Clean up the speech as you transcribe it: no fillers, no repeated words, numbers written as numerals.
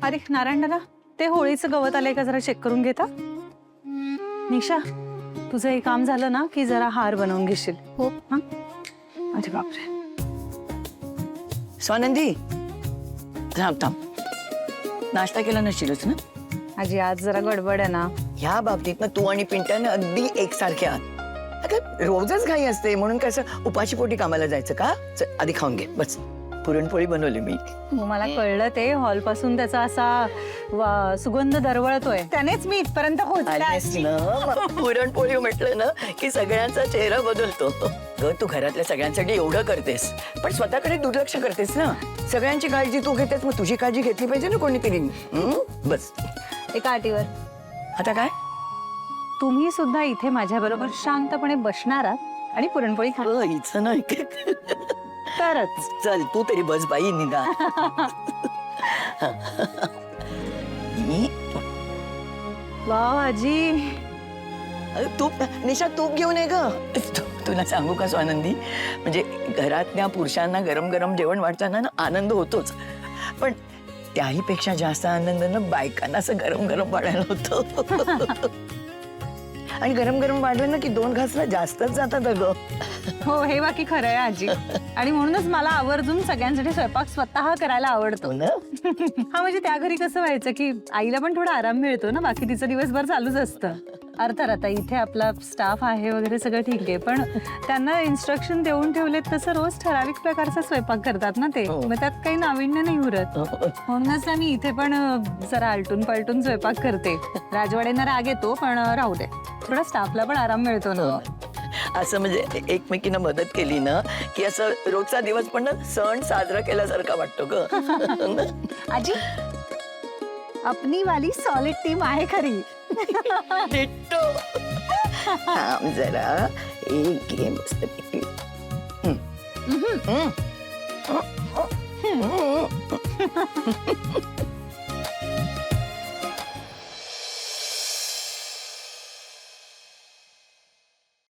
अरे नारायण दादा, ते होळीचं गवत आलंय का जरा चेक करून घेता. निशा, तुझं हे काम झालं ना की जरा हार बनवून घेशील. हो. हा. अरे बापरे. स्वानंदी, थांब थांब. नाश्ता केला नसशीलच ना? आजी आज जरा गडबड आहे ना. ह्या बाबतीत ना तू आणि पिंट्यानं अगदी एकसारखे आहात. अगं रोजच घाई असते म्हणून कसं उपाशी पोटी कामाला जायचं का? चल, आधी खाऊन घे बस. पुरणपोळी बनवली मी. मला कळलं ते हॉल पासून त्याचा असा सुगंध दरवळतोय, त्यानेच मी इथपर्यंत आलीस ना, मग पुरणपोळी म्हटलं ना की सगळ्यांचा चेहरा बदलतो. ग तू घरातल्या सगळ्यांसाठी एवढं करतेस पण स्वतःकडे दुर्लक्ष करतेस ना. सगळ्यांची काळजी तू घेतेस, मग तुझी काळजी घेतली पाहिजे ना कोणीतरी. बस एका अटीवर. आता काय? तुम्ही सुद्धा इथे माझ्या बरोबर शांतपणे बसणार आहात आणि पुरणपोळी खा. हिचं नाही तरच. चल तू तरी बस बाई निघा. वाव आजी. तूप निशा तूप घेऊन ये ग. तुला सांगू का स्वानंदी, म्हणजे घरातल्या पुरुषांना गरम गरम जेवण वाढताना ना आनंद होतोच, पण त्याही पेक्षा जास्त आनंद ना बायकांना असं गरम गरम वाढायला होतं. आणि गरम गरम वाढलं ना की 2 घासला जास्तच जातात अगं. हो, हे बाकी खरं आहे आजी. आणि म्हणूनच मला आवर्जून सगळ्यांसाठी स्वयंपाक स्वतः करायला आवडतो ना. हा, म्हणजे त्या घरी कसं व्हायचं की आईला पण थोडा आराम मिळतो ना, बाकी तिचं दिवसभर चालूच असतं. अर्थात आता इथे आपला स्टाफ आहे वगैरे सगळं ठीक आहे, पण त्यांना इन्स्ट्रक्शन देऊन ठेवलेत तसं रोज ठराविक प्रकारचा स्वयंपाक करतात ना ते. मग त्यात काही नाविन्य नाही उरत. म्हणूनच ना मी इथे पण जरा आलटून पलटून स्वयंपाक करते. राजवाड्यांना राग येतो, पण राहू दे, थोडा स्टाफला पण आराम मिळतो ना. असं म्हणजे एकमेकींना मदत केली ना की असं रोजचा दिवस पण ना सण साजरा केल्यासारखा वाटतो ग. आजी, अपनी वाली सॉलिड टीम आहे खरी. डिट्टो. थांब जरा एक गेम मस्तपैकी.